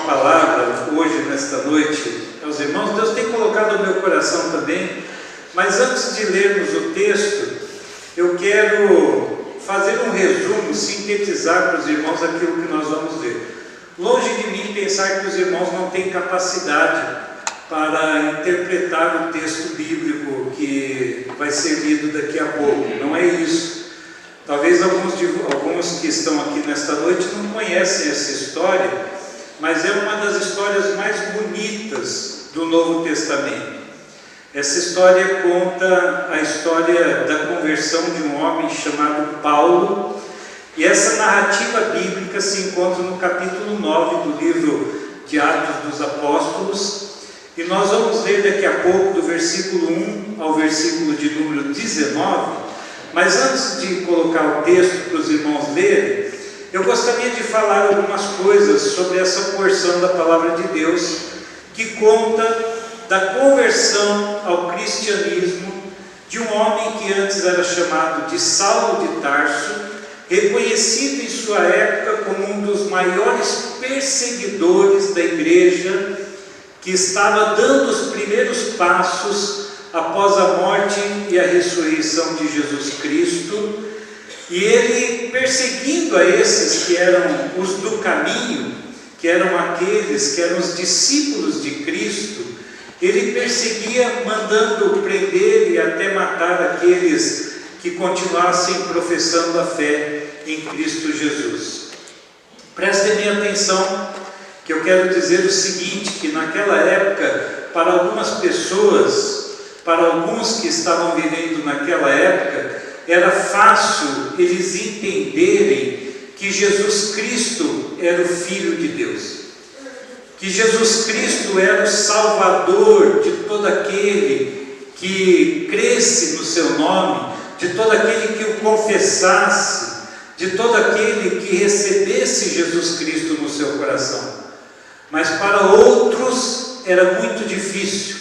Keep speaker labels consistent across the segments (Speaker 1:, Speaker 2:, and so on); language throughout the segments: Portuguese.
Speaker 1: palavra hoje, nesta noite, aos irmãos. Deus tem colocado no meu coração também, mas antes de lermos o texto, eu quero fazer um resumo, sintetizar para os irmãos aquilo que nós vamos ler. Longe de mim pensar que os irmãos não têm capacidade para interpretar o texto bíblico que vai ser lido daqui a pouco, não é isso. Talvez alguns que estão aqui nesta noite não conhecem essa história, mas é uma das histórias mais bonitas do Novo Testamento. Essa história conta a história da conversão de um homem chamado Paulo, e essa narrativa bíblica se encontra no capítulo 9 do livro de Atos dos Apóstolos, e nós vamos ler daqui a pouco do versículo 1 ao versículo de número 19, mas antes de colocar o texto para os irmãos lerem, eu gostaria de falar algumas coisas sobre essa porção da Palavra de Deus, que conta da conversão ao cristianismo de um homem que antes era chamado de Saulo de Tarso, reconhecido em sua época como um dos maiores perseguidores da igreja, que estava dando os primeiros passos após a morte e a ressurreição de Jesus Cristo, e ele, perseguindo a esses que eram os do caminho, que eram aqueles que eram os discípulos de Cristo, ele perseguia mandando prender e até matar aqueles que continuassem professando a fé em Cristo Jesus. Prestem bem atenção, que eu quero dizer o seguinte, que naquela época, para algumas pessoas, para alguns que estavam vivendo naquela época, era fácil eles entenderem que Jesus Cristo era o Filho de Deus, que Jesus Cristo era o Salvador de todo aquele que cresce no seu nome, de todo aquele que o confessasse, de todo aquele que recebesse Jesus Cristo no seu coração. Mas para outros era muito difícil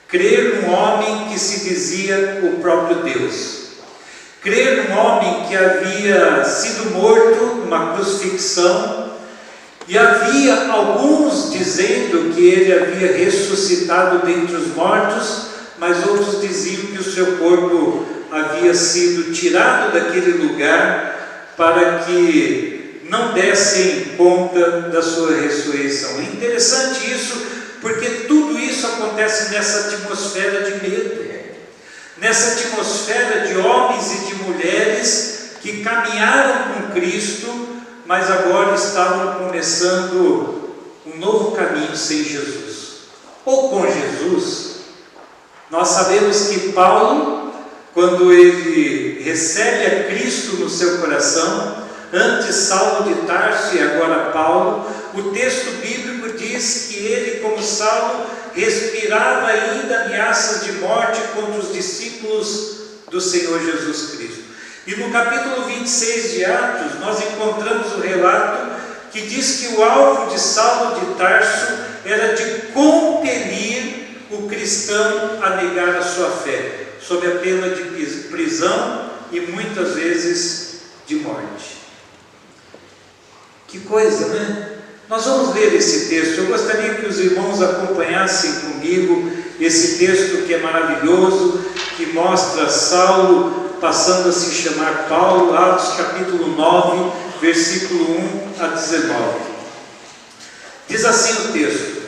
Speaker 1: crer num homem que se dizia o próprio Deus, crer num homem que havia sido morto numa crucifixão, e havia alguns dizendo que ele havia ressuscitado dentre os mortos, mas outros diziam que o seu corpo havia sido tirado daquele lugar para que não dessem conta da sua ressurreição. É interessante isso, porque tudo isso acontece nessa atmosfera de medo, nessa atmosfera de homens e de mulheres que caminharam com Cristo, mas agora estavam começando um novo caminho sem Jesus, ou com Jesus. Nós sabemos que Paulo, quando ele recebe a Cristo no seu coração, antes Saulo de Tarso e agora Paulo, o texto bíblico diz que ele, como Saulo, respirava ainda ameaças de morte contra os discípulos do Senhor Jesus Cristo. E no capítulo 26 de Atos, nós encontramos o relato que diz que o alvo de Saulo de Tarso era de compelir o cristão a negar a sua fé, sob a pena de prisão e muitas vezes de morte. Que coisa, né? Nós vamos ler esse texto. Eu gostaria que os irmãos acompanhassem comigo esse texto que é maravilhoso, que mostra Saulo passando a se chamar Paulo, Atos capítulo 9, versículo 1 a 19. Diz assim o texto: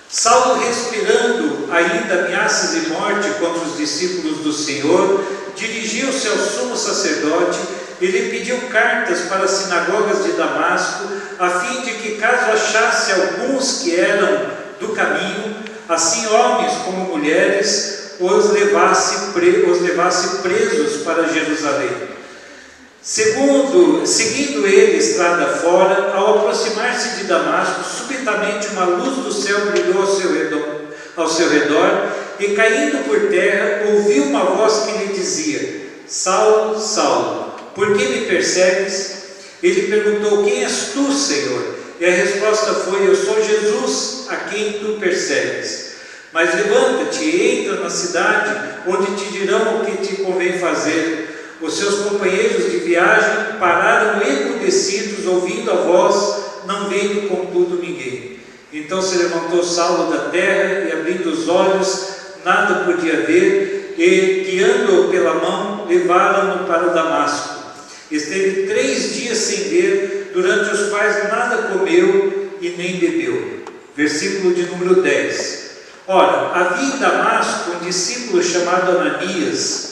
Speaker 1: Saulo, respirando ainda ameaças de morte contra os discípulos do Senhor, dirigiu-se ao sumo sacerdote e lhe pediu cartas para as sinagogas de Damasco, a fim de que, caso achasse alguns que eram do caminho, assim homens como mulheres, os levasse presos para Jerusalém. Seguindo ele estrada fora, ao aproximar-se de Damasco, subitamente uma luz do céu brilhou ao seu redor, e caindo por terra, ouviu uma voz que lhe dizia: Saulo, Saulo, por que me persegues? Ele perguntou: quem és tu, Senhor? E a resposta foi: eu sou Jesus, a quem tu persegues. Mas levanta-te e entra na cidade, onde te dirão o que te convém fazer. Os seus companheiros de viagem pararam emudecidos, ouvindo a voz, não vendo contudo ninguém. Então se levantou Saulo da terra e, abrindo os olhos, nada podia ver, e, guiando-o pela mão, levaram-no para Damasco. Esteve 3 dias sem ver, durante os quais nada comeu e nem bebeu. Versículo de número 10. Ora, havia em Damasco um discípulo chamado Ananias.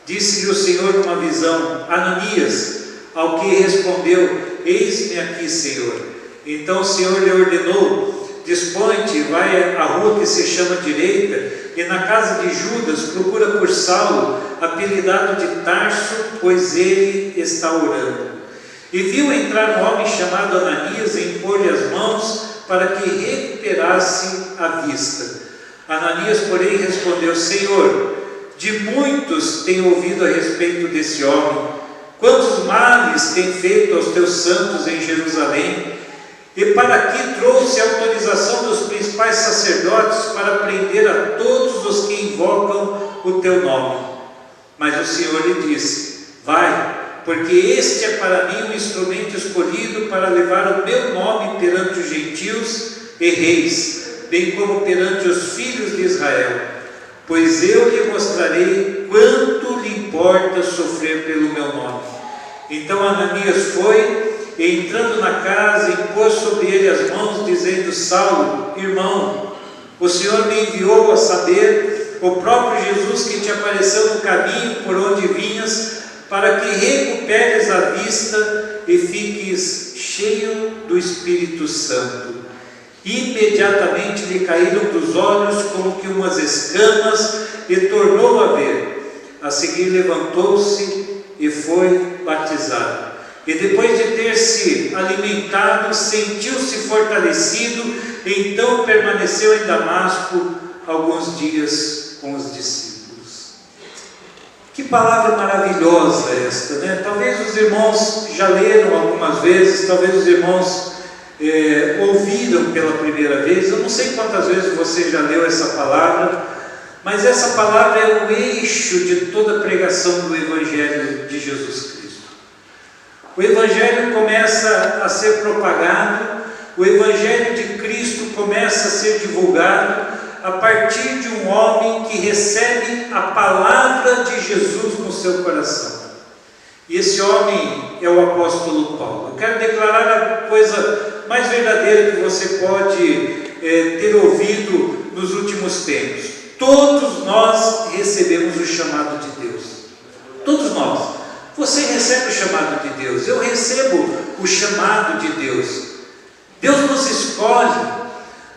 Speaker 1: Disse-lhe o Senhor numa visão: Ananias. Ao que respondeu: Eis-me aqui, Senhor. Então o Senhor lhe ordenou: Dispõe-te, vai à rua que se chama Direita, e na casa de Judas procura por Saulo, apelidado de Tarso, pois ele está orando. E viu entrar um homem chamado Ananias e impor-lhe as mãos para que recuperasse a vista. Ananias, porém, respondeu: Senhor, de muitos tenho ouvido a respeito desse homem, quantos males tem feito aos teus santos em Jerusalém, e para aqui trouxe a autorização dos principais sacerdotes para prender a todos os que invocam o teu nome. Mas o Senhor lhe disse: Vai, porque este é para mim um instrumento escolhido para levar o meu nome perante os gentios e reis, bem como perante os filhos de Israel. Pois eu lhe mostrarei quanto lhe importa sofrer pelo meu nome. Então Ananias foi, e entrando na casa, impôs sobre ele as mãos, dizendo: Saulo, irmão, o Senhor me enviou a saber, o próprio Jesus que te apareceu no caminho por onde vinhas, para que recuperes a vista e fiques cheio do Espírito Santo. Imediatamente lhe caíram dos olhos como que umas escamas, e tornou a ver. A seguir levantou-se e foi batizado. E depois de ter se alimentado, sentiu-se fortalecido, e então permaneceu em Damasco alguns dias com os discípulos. Que palavra maravilhosa esta, né? Talvez os irmãos já leram algumas vezes, talvez os irmãos ouviram pela primeira vez. Eu não sei quantas vezes você já leu essa palavra, mas essa palavra é o eixo de toda a pregação do Evangelho de Jesus Cristo. O Evangelho começa a ser propagado, o Evangelho de Cristo começa a ser divulgado a partir de um homem que recebe a palavra de Jesus no seu coração. E esse homem é o apóstolo Paulo. Eu quero declarar a coisa mais verdadeira que você pode ter ouvido nos últimos tempos. Todos nós recebemos o chamado de Deus. Todos nós. Você recebe o chamado de Deus. Eu recebo o chamado de Deus. Deus nos escolhe.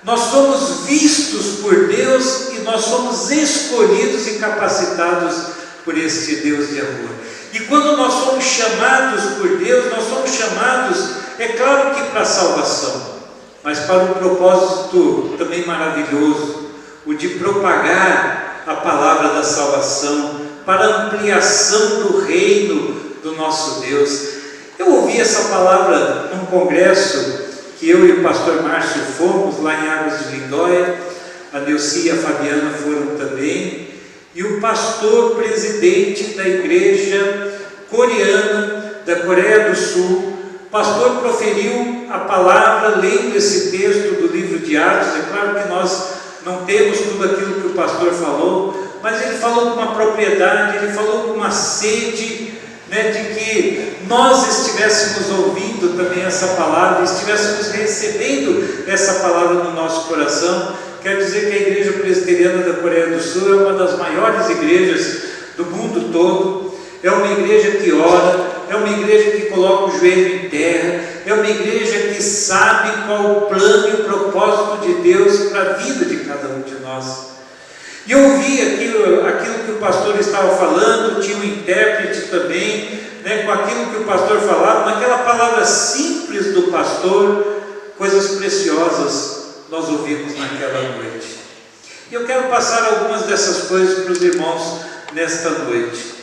Speaker 1: Nós somos vistos por Deus e nós somos escolhidos e capacitados por este Deus de amor. E quando nós somos chamados por Deus, nós somos chamados, é claro que para a salvação, mas para um propósito também maravilhoso, o de propagar a palavra da salvação, para a ampliação do reino do nosso Deus. Eu ouvi essa palavra num congresso que eu e o pastor Márcio fomos lá em Águas de Lindóia, a Neuci e a Fabiana foram também, e o pastor presidente da igreja coreana da Coreia do Sul, o pastor proferiu a palavra lendo esse texto do livro de Atos. É claro que nós não temos tudo aquilo que o pastor falou, mas ele falou com uma propriedade, ele falou com uma sede, né, de que nós estivéssemos ouvindo também essa palavra, estivéssemos recebendo essa palavra no nosso coração. Quero dizer que a Igreja Presbiteriana da Coreia do Sul é uma das maiores igrejas do mundo todo, é uma igreja que ora, é uma igreja que coloca o joelho em terra, é uma igreja que sabe qual o plano e o propósito de Deus para a vida de cada um de nós. E eu ouvi aquilo que o pastor estava falando, tinha um intérprete também, né, com aquilo que o pastor falava, naquela palavra simples do pastor, coisas preciosas nós ouvimos naquela noite. E eu quero passar algumas dessas coisas para os irmãos nesta noite.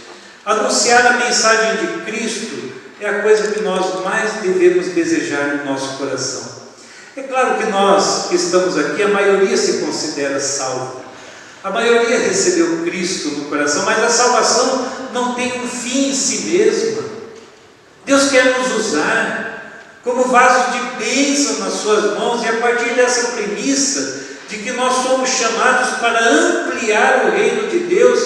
Speaker 1: Anunciar a mensagem de Cristo é a coisa que nós mais devemos desejar no nosso coração. É claro que nós que estamos aqui, a maioria se considera salvo. A maioria recebeu Cristo no coração, mas a salvação não tem um fim em si mesma. Deus quer nos usar. como vaso de bênção nas suas mãos, e a partir dessa premissa de que nós somos chamados para ampliar o reino de Deus,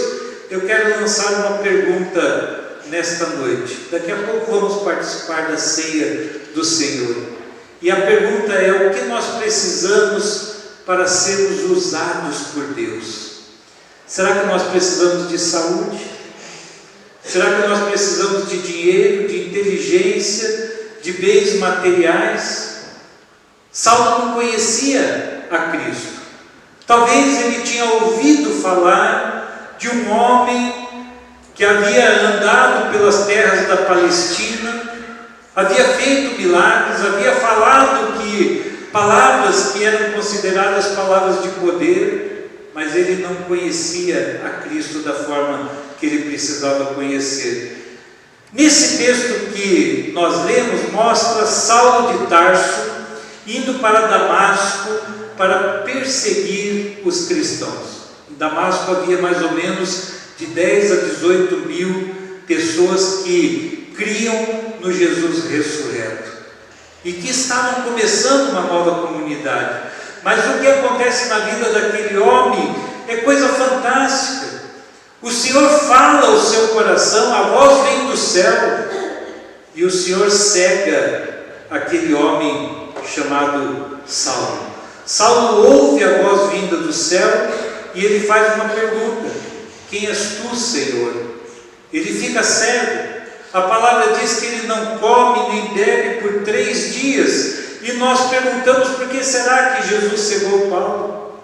Speaker 1: eu quero lançar uma pergunta nesta noite. Daqui a pouco vamos participar da ceia do Senhor. E a pergunta é: o que nós precisamos para sermos usados por Deus? Será que nós precisamos de saúde? Será que nós precisamos de dinheiro, de inteligência, de bens materiais? Saulo não conhecia a Cristo. Talvez ele tinha ouvido falar de um homem que havia andado pelas terras da Palestina, havia feito milagres, havia falado palavras que eram consideradas palavras de poder, mas ele não conhecia a Cristo da forma que ele precisava conhecer. Nesse texto que nós lemos, mostra Saulo de Tarso indo para Damasco para perseguir os cristãos. Em Damasco havia mais ou menos de 10 a 18 mil pessoas que criam no Jesus ressurreto e que estavam começando uma nova comunidade. Mas o que acontece na vida daquele homem é coisa fantástica. O Senhor fala ao seu coração, a voz vem do céu, e o Senhor cega aquele homem chamado Saulo. Saulo ouve a voz vinda do céu e ele faz uma pergunta: quem és tu, Senhor? Ele fica cego. A palavra diz que ele não come nem bebe por 3 dias. E nós perguntamos: por que será que Jesus cegou Paulo?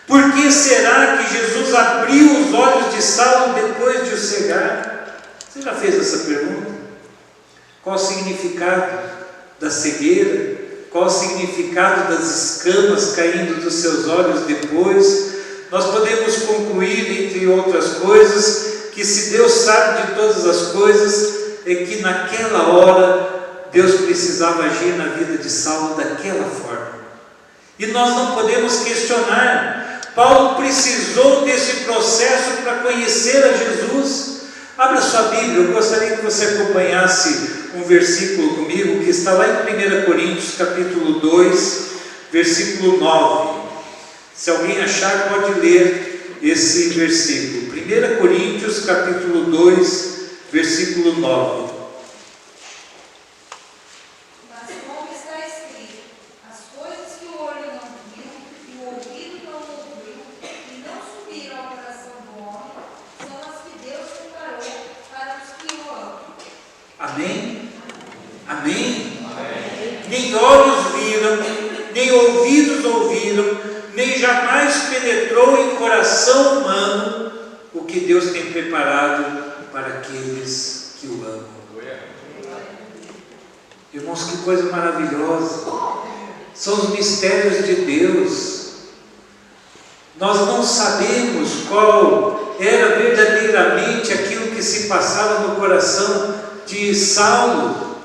Speaker 1: Por que será que Jesus abriu os olhos de Saulo depois de o cegar? Você já fez essa pergunta? Qual o significado da cegueira? Qual o significado das escamas caindo dos seus olhos depois? Nós podemos concluir, entre outras coisas, que se Deus sabe de todas as coisas, é que naquela hora Deus precisava agir na vida de Saulo daquela forma. E nós não podemos questionar. Paulo precisou desse processo para conhecer a Jesus. Abra sua Bíblia, eu gostaria que você acompanhasse um versículo comigo, que está lá em 1 Coríntios capítulo 2, versículo 9. Se alguém achar, pode ler esse versículo. 1 Coríntios capítulo 2, versículo 9.
Speaker 2: Mas como está escrito, as coisas que o olho não viu, e o ouvido não ouviu, e não subiram ao coração do homem, são as que Deus preparou para os que o amam.
Speaker 1: Amém? Amém? Nem olhos viram, nem ouvidos ouviram, nem jamais penetrou em coração humano o que Deus tem preparado para aqueles que o amam. Irmãos, que coisa maravilhosa! São os mistérios de Deus. Nós não sabemos qual era verdadeiramente aquilo que se passava no coração de Saulo,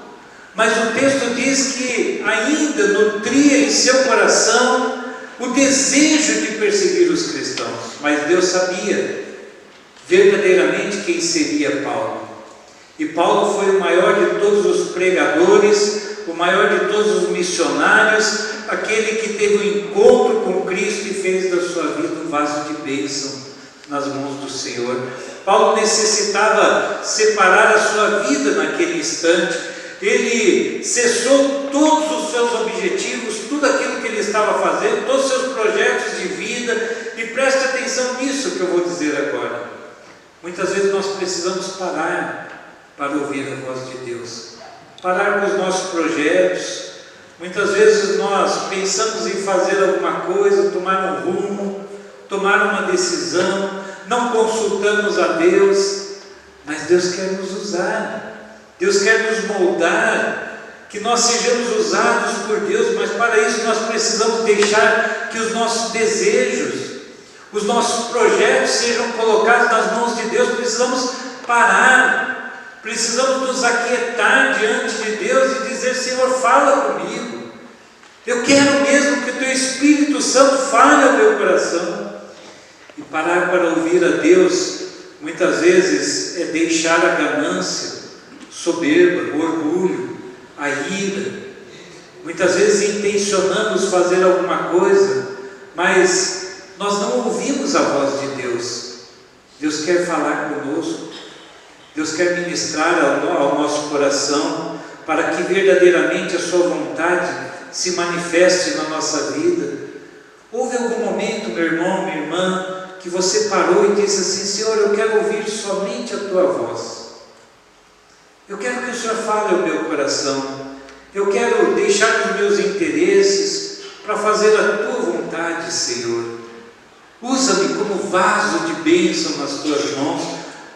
Speaker 1: mas o texto diz que ainda nutria em seu coração o desejo de perseguir os cristãos, mas Deus sabia verdadeiramente quem seria Paulo. E Paulo foi o maior de todos os pregadores, o maior de todos os missionários, aquele que teve um encontro com Cristo e fez da sua vida um vaso de bênção nas mãos do Senhor. Paulo necessitava separar a sua vida naquele instante. Ele cessou todos os seus objetivos, tudo aquilo que ele estava fazendo, todos os seus projetos de vida, e preste atenção nisso que eu vou dizer agora. Muitas vezes nós precisamos parar para ouvir a voz de Deus, parar com os nossos projetos. Muitas vezes nós pensamos em fazer alguma coisa, tomar um rumo, tomar uma decisão, não consultamos a Deus, mas Deus quer nos usar, Deus quer nos moldar, que nós sejamos usados por Deus, mas para isso nós precisamos deixar que os nossos desejos, os nossos projetos sejam colocados nas mãos de Deus. Precisamos parar, precisamos nos aquietar diante de Deus e dizer: Senhor, fala comigo, eu quero mesmo que o Teu Espírito Santo fale ao meu coração. E parar para ouvir a Deus, muitas vezes, é deixar a ganância, soberba, o orgulho, a ira, muitas vezes intencionamos fazer alguma coisa, mas nós não ouvimos a voz de Deus. Deus quer falar conosco, Deus quer ministrar ao nosso coração, para que verdadeiramente a sua vontade se manifeste na nossa vida. Houve algum momento, meu irmão, minha irmã, que você parou e disse assim: Senhor, eu quero ouvir somente a tua voz. Eu quero que o Senhor fale ao meu coração. Eu quero deixar os meus interesses para fazer a tua vontade, Senhor. Usa-me como vaso de bênção nas tuas mãos.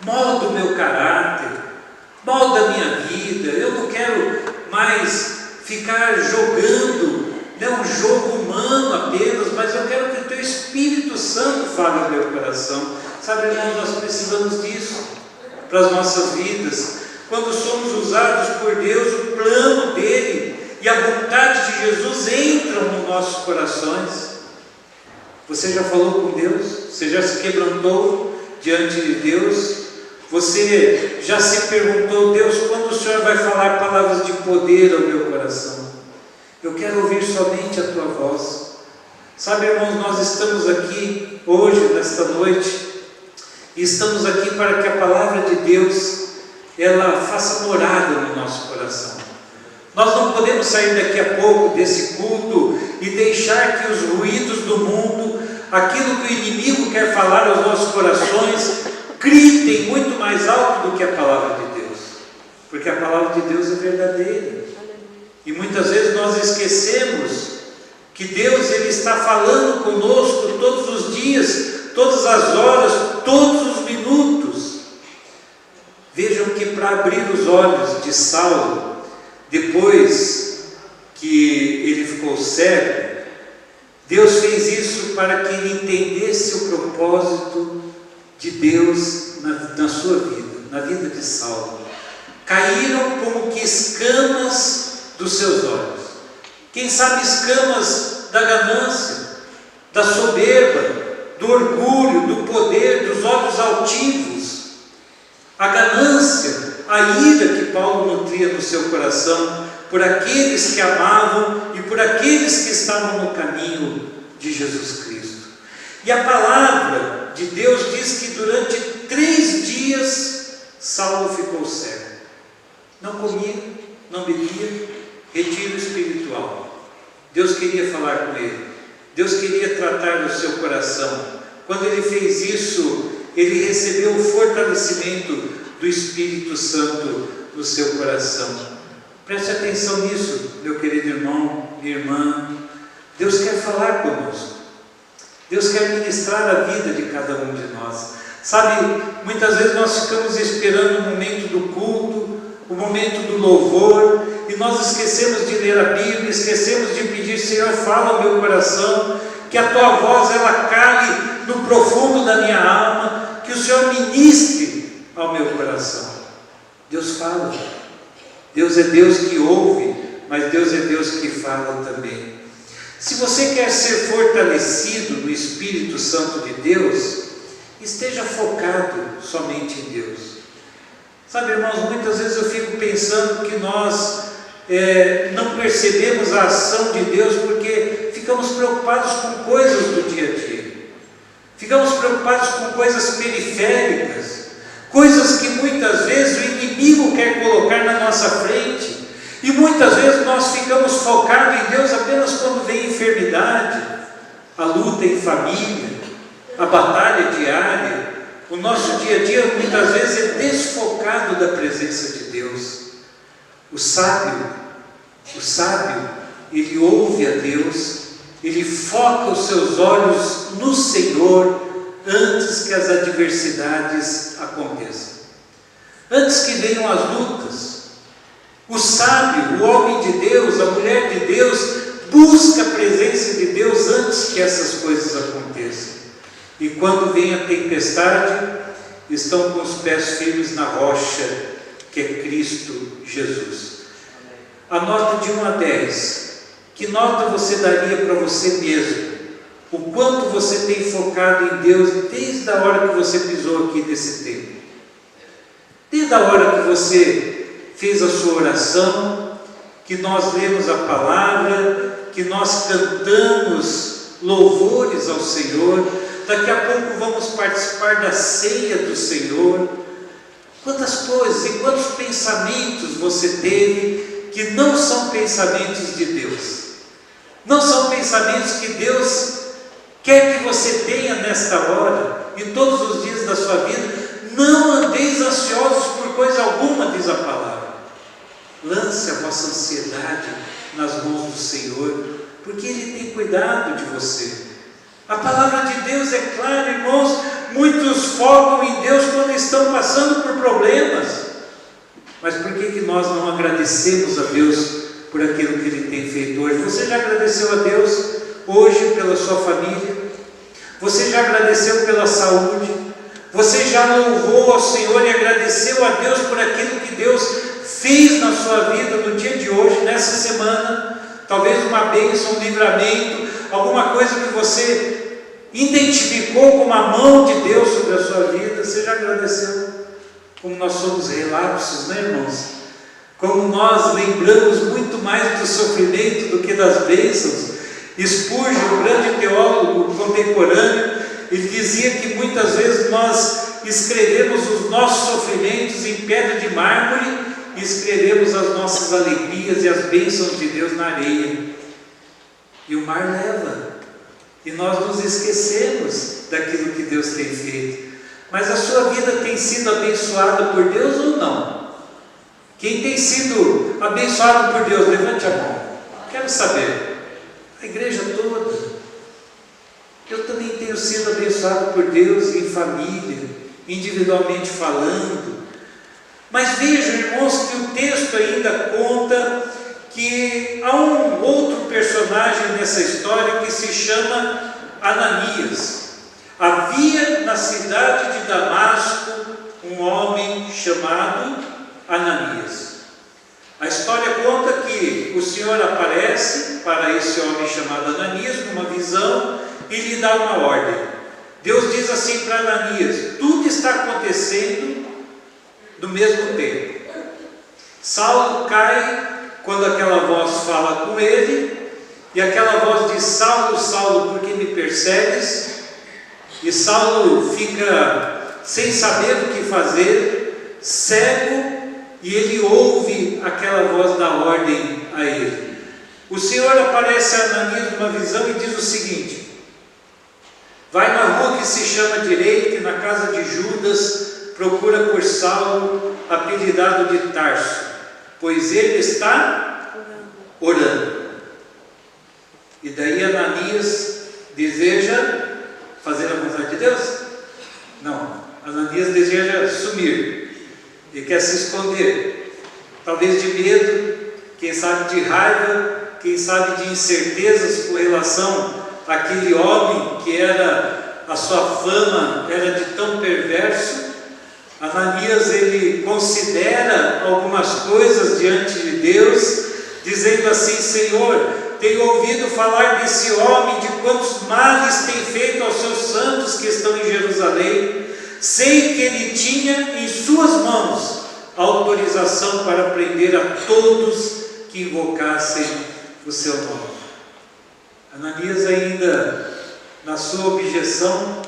Speaker 1: Molda o meu caráter, molda a minha vida. Eu não quero mais ficar jogando, um jogo humano apenas, mas eu quero que o teu Espírito Santo fale ao meu coração. Sabe, irmãos, nós precisamos disso para as nossas vidas. Quando somos usados por Deus, o plano dele e a vontade de Jesus entram nos nossos corações. Você já falou com Deus? Você já se quebrantou diante de Deus? Você já se perguntou: Deus, quando o Senhor vai falar palavras de poder ao meu coração? Eu quero ouvir somente a tua voz. Sabe, irmãos, nós estamos aqui hoje, nesta noite, e estamos aqui para que a palavra de Deus ela faça morada no nosso coração. Nós não podemos sair daqui a pouco desse culto e deixar que os ruídos do mundo, aquilo que o inimigo quer falar aos nossos corações, gritem muito mais alto do que a palavra de Deus, porque a palavra de Deus é verdadeira. E muitas vezes nós esquecemos que Deus ele está falando conosco todos os dias, todas as horas, todos os minutos. Vejam que para abrir os olhos de Saulo, depois que ele ficou cego, Deus fez isso para que ele entendesse o propósito de Deus na sua vida, na vida de Saulo. Caíram como que escamas dos seus olhos. Quem sabe escamas da ganância, da soberba, do orgulho, do poder, dos olhos altivos. A ganância, a ira que Paulo nutria no seu coração por aqueles que amavam e por aqueles que estavam no caminho de Jesus Cristo. E a palavra de Deus diz que durante 3 dias Saulo ficou cego. Não comia, não bebia, retiro espiritual. Deus queria falar com ele, Deus queria tratar o seu coração. Quando ele fez isso, ele recebeu o fortalecimento do Espírito Santo no seu coração. Preste atenção nisso, meu querido irmão, minha irmã. Deus quer falar conosco. Deus quer ministrar a vida de cada um de nós. Sabe, muitas vezes nós ficamos esperando o momento do culto, o momento do louvor, e nós esquecemos de ler a Bíblia, esquecemos de pedir: Senhor, fala ao meu coração, que a tua voz ela cale no profundo da minha alma, que o Senhor ministre ao meu coração. Deus fala. Deus é Deus que ouve, mas Deus é Deus que fala também. Se você quer ser fortalecido no Espírito Santo de Deus, esteja focado somente em Deus. Sabe, irmãos, muitas vezes eu fico pensando que nós não percebemos a ação de Deus porque ficamos preocupados com coisas do dia a dia. Ficamos preocupados com coisas periféricas, coisas que muitas vezes o inimigo quer colocar na nossa frente. E muitas vezes nós ficamos focados em Deus apenas quando vem a enfermidade, a luta em família, a batalha diária. O nosso dia a dia muitas vezes é desfocado da presença de Deus. O sábio, ele ouve a Deus, ele foca os seus olhos no Senhor antes que as adversidades aconteçam, antes que venham as lutas. O sábio, o homem de Deus, a mulher de Deus, busca a presença de Deus antes que essas coisas aconteçam. E quando vem a tempestade, estão com os pés firmes na rocha, que é Cristo Jesus. A nota de 1 a 10, que nota você daria para você mesmo? O quanto você tem focado em Deus desde a hora que você pisou aqui nesse templo? Desde a hora que você fez a sua oração, que nós lemos a palavra, que nós cantamos louvores ao Senhor. Daqui a pouco vamos participar da ceia do Senhor. Quantas coisas e quantos pensamentos você teve que não são pensamentos de Deus, não são pensamentos que Deus quer que você tenha nesta hora e todos os dias da sua vida. Não andeis ansiosos por coisa alguma, diz a palavra. Lance a vossa ansiedade nas mãos do Senhor, porque Ele tem cuidado de você. A palavra de Deus é clara, irmãos. Muitos focam em Deus quando estão passando por problemas. Mas por que nós não agradecemos a Deus por aquilo que Ele tem feito hoje? Você já agradeceu a Deus hoje pela sua família? Você já agradeceu pela saúde? Você já louvou ao Senhor e agradeceu a Deus por aquilo que Deus fez na sua vida no dia de hoje, nessa semana? Talvez uma bênção, um livramento, alguma coisa que você identificou como a mão de Deus sobre a sua vida. Você já agradeceu? Como nós somos relapsos, né, irmãos? Como nós lembramos muito mais do sofrimento do que das bênçãos. Spurgeon, o grande teólogo contemporâneo, ele dizia que muitas vezes nós escrevemos os nossos sofrimentos em pedra de mármore e escrevemos as nossas alegrias e as bênçãos de Deus na areia. E o mar leva, e nós nos esquecemos daquilo que Deus tem feito. Mas a sua vida tem sido abençoada por Deus ou não? Quem tem sido abençoado por Deus, levante a mão. Quero saber. A igreja toda. Eu também tenho sido abençoado por Deus em família, individualmente falando. Mas vejam, irmãos, que o texto ainda conta que há um outro personagem nessa história que se chama Ananias. Havia na cidade de Damasco um homem chamado Ananias. A história conta que o Senhor aparece para esse homem chamado Ananias numa visão e lhe dá uma ordem. Deus diz assim para Ananias: tudo está acontecendo do mesmo tempo. Saulo cai quando aquela voz fala com ele, e aquela voz diz: Saulo, Saulo, por que me persegues? E Saulo fica sem saber o que fazer, cego, e ele ouve aquela voz da ordem a ele. O Senhor aparece a Ananias numa visão e diz o seguinte: vai na rua que se chama Direita e na casa de Judas, procura por Saulo, apelidado de Tarso, pois ele está orando. E daí Ananias deseja fazer a vontade de Deus? Não, Ananias deseja sumir. Ele quer se esconder, talvez de medo, quem sabe de raiva, quem sabe de incertezas com relação àquele homem que era, a sua fama era de tão perverso. Ananias, ele considera algumas coisas diante de Deus, dizendo assim: Senhor, tenho ouvido falar desse homem, de quantos males tem feito aos seus santos que estão em Jerusalém. Sei que ele tinha em suas mãos a autorização para prender a todos que invocassem o seu nome. Ananias ainda, na sua objeção,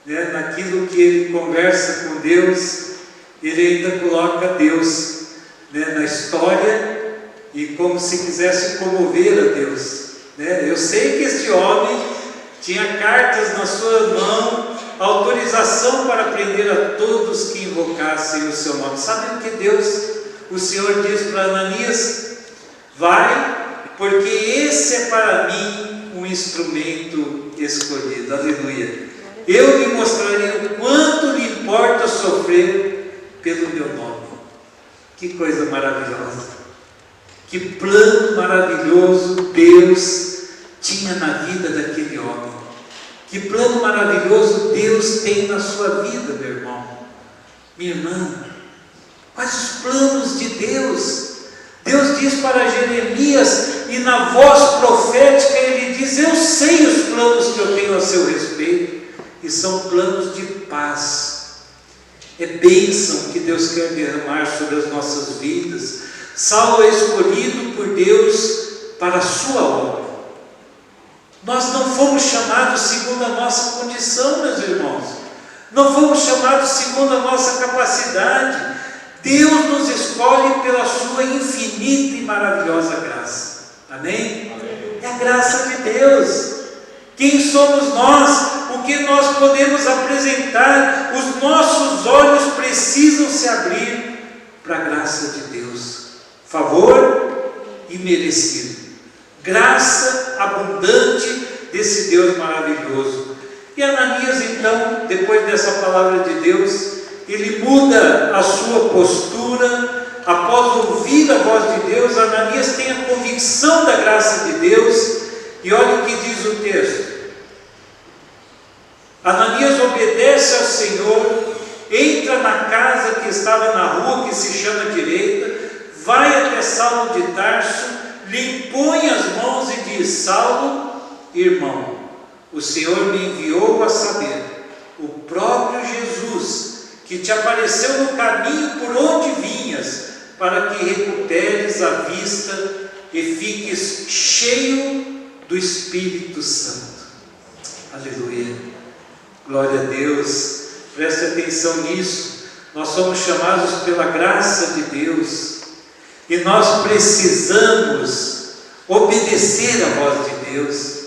Speaker 1: naquilo que ele conversa com Deus, ele ainda coloca Deus na história, e como se quisesse comover a Deus. Eu sei que este homem tinha cartas na sua mão, autorização para prender a todos que invocassem o seu nome. Sabe o que o Senhor diz para Ananias? Vai, porque esse é para mim um instrumento escolhido. Aleluia. Eu lhe mostrarei o quanto lhe importa sofrer pelo meu nome. Que coisa maravilhosa. Que plano maravilhoso Deus tinha na vida daquele homem. Que plano maravilhoso Deus tem na sua vida, meu irmão, minha irmã. Quais os planos de Deus? Deus diz para Jeremias, e na voz profética ele diz: eu sei os planos que eu tenho a seu respeito, e são planos de paz. É bênção que Deus quer derramar sobre as nossas vidas. Saulo é escolhido por Deus para a sua obra. Nós não fomos chamados segundo a nossa condição, meus irmãos. Não fomos chamados segundo a nossa capacidade. Deus nos escolhe pela sua infinita e maravilhosa graça. Amém? Amém. É a graça de Deus. Quem somos nós? O que nós podemos apresentar? Os nossos olhos precisam se abrir para a graça de Deus. Favor imerecido. Graça abundante desse Deus maravilhoso. E Ananias, então, depois dessa palavra de Deus, ele muda a sua postura. Após ouvir a voz de Deus, Ananias tem a convicção da graça de Deus. E olha o que diz o texto. Ananias obedece ao Senhor, entra na casa que estava na rua que se chama Direita, vai até Saulo de Tarso, lhe impõe as mãos e diz: Saulo, irmão, o Senhor me enviou a saber, o próprio Jesus, que te apareceu no caminho por onde vinhas, para que recuperes a vista e fiques cheio do Espírito Santo. Aleluia. Glória a Deus. Preste atenção nisso. Nós somos chamados pela graça de Deus e nós precisamos obedecer à voz de Deus.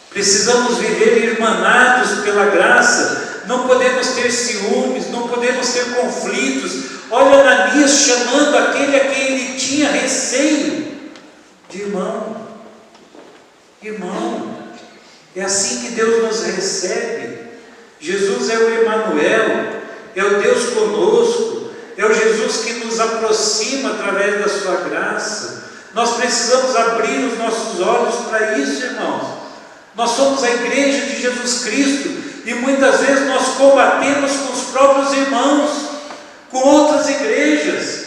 Speaker 1: Precisamos viver irmanados pela graça. Não podemos ter ciúmes, não podemos ter conflitos. Olha Ananias chamando aquele a quem ele tinha receio de irmão. Irmão, é assim que Deus nos recebe. Jesus é o Emanuel, é o Deus conosco, é o Jesus que nos aproxima através da sua graça. Nós precisamos abrir os nossos olhos para isso, irmãos. Nós somos a igreja de Jesus Cristo e muitas vezes nós combatemos com os próprios irmãos, com outras igrejas.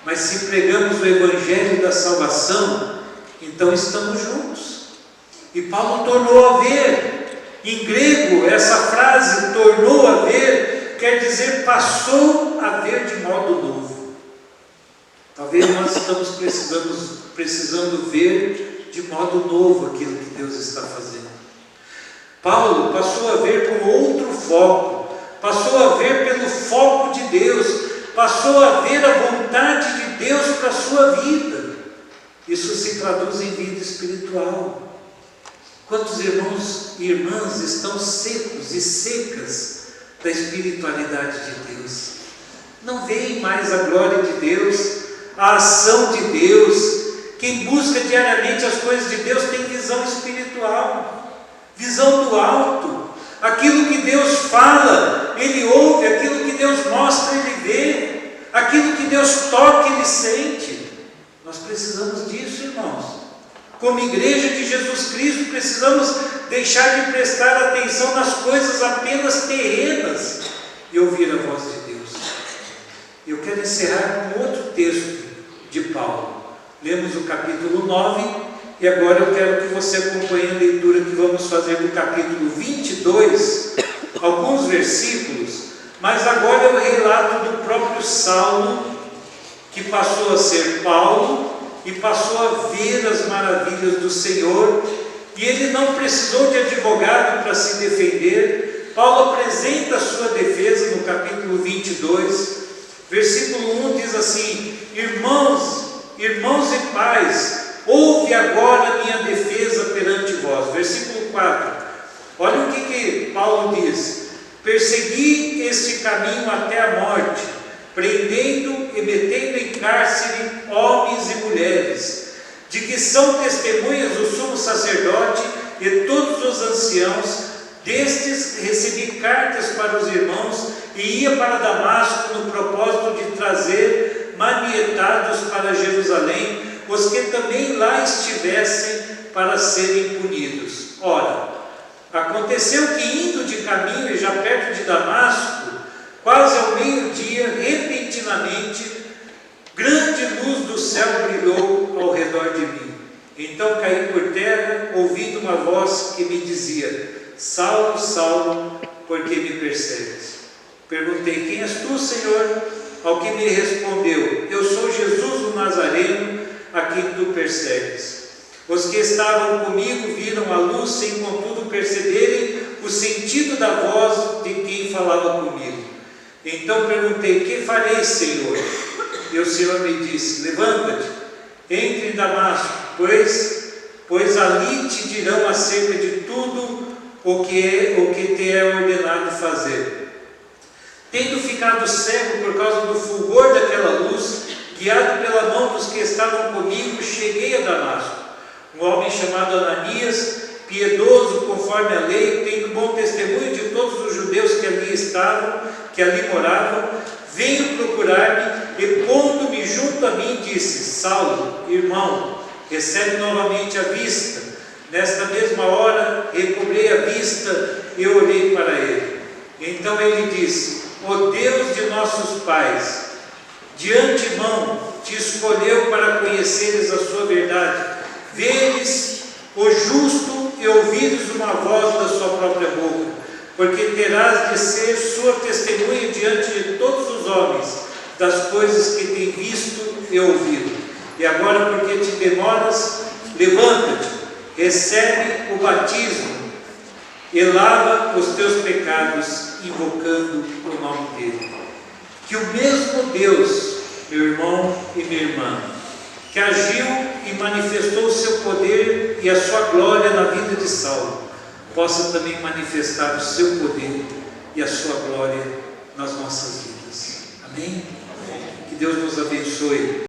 Speaker 1: Mas se pregamos o Evangelho da salvação, então estamos juntos. E Paulo tornou a ver. Em grego, essa frase, tornou a ver, quer dizer passou a ver de modo novo. Talvez nós estamos precisando ver de modo novo aquilo que Deus está fazendo. Paulo passou a ver com outro foco, passou a ver pelo foco de Deus, passou a ver a vontade de Deus para a sua vida. Isso se traduz em vida espiritual. Quantos irmãos e irmãs estão secos e secas da espiritualidade de Deus? Não veem mais a glória de Deus, a ação de Deus. Quem busca diariamente as coisas de Deus tem visão espiritual, visão do alto. Aquilo que Deus fala, ele ouve, aquilo que Deus mostra, ele vê, aquilo que Deus toca, ele sente. Nós precisamos disso, irmãos. Como igreja de Jesus Cristo, precisamos deixar de prestar atenção nas coisas apenas terrenas e ouvir a voz de Deus. Eu quero encerrar com outro texto de Paulo. Lemos o capítulo 9 e agora eu quero que você acompanhe a leitura que vamos fazer do capítulo 22, alguns versículos, mas agora é o relato do próprio Saulo, que passou a ser Paulo, e passou a ver as maravilhas do Senhor, e ele não precisou de advogado para se defender. Paulo apresenta a sua defesa no capítulo 22, versículo 1 diz assim: irmãos e pais, ouve agora a minha defesa perante vós. Versículo 4, olha o que Paulo diz: persegui este caminho até a morte, prendendo e metendo em cárcere homens e mulheres, de que são testemunhas o sumo sacerdote e todos os anciãos. Destes recebi cartas para os irmãos e ia para Damasco no propósito de trazer manietados para Jerusalém os que também lá estivessem para serem punidos. Ora, aconteceu que indo de caminho e já perto de Damasco, quase ao meio-dia, repentinamente, grande luz do céu brilhou ao redor de mim. Então caí por terra, ouvindo uma voz que me dizia: Saulo, Saulo, por que me persegues? Perguntei: quem és tu, Senhor? Ao que me respondeu: eu sou Jesus o Nazareno, a quem tu persegues. Os que estavam comigo viram a luz, sem contudo perceberem o sentido da voz de quem falava comigo. Então perguntei: que farei, Senhor? E o Senhor me disse: levanta-te, entre em Damasco, pois ali te dirão acerca de tudo o que te é ordenado fazer. Tendo ficado cego por causa do fulgor daquela luz, guiado pela mão dos que estavam comigo, cheguei a Damasco. Um homem chamado Ananias, piedoso conforme a lei, tendo bom testemunho de todos os judeus que ali moravam, veio procurar-me e, pondo-me junto a mim, disse: Saulo, irmão, recebe novamente a vista. Nesta mesma hora recobrei a vista e olhei para ele. Então ele disse: ó Deus de nossos pais, de antemão te escolheu para conheceres a sua verdade, veres o justo e ouvires uma voz da sua própria boca, porque terás de ser sua testemunha diante de todos os homens das coisas que tem visto e ouvido. E agora, porque te demoras, levanta-te, recebe o batismo e lava os teus pecados, invocando o nome dele. Que o mesmo Deus, meu irmão e minha irmã, que agiu e manifestou o seu poder e a sua glória na vida de Saulo, possa também manifestar o seu poder e a sua glória nas nossas vidas. Amém? Que Deus nos abençoe.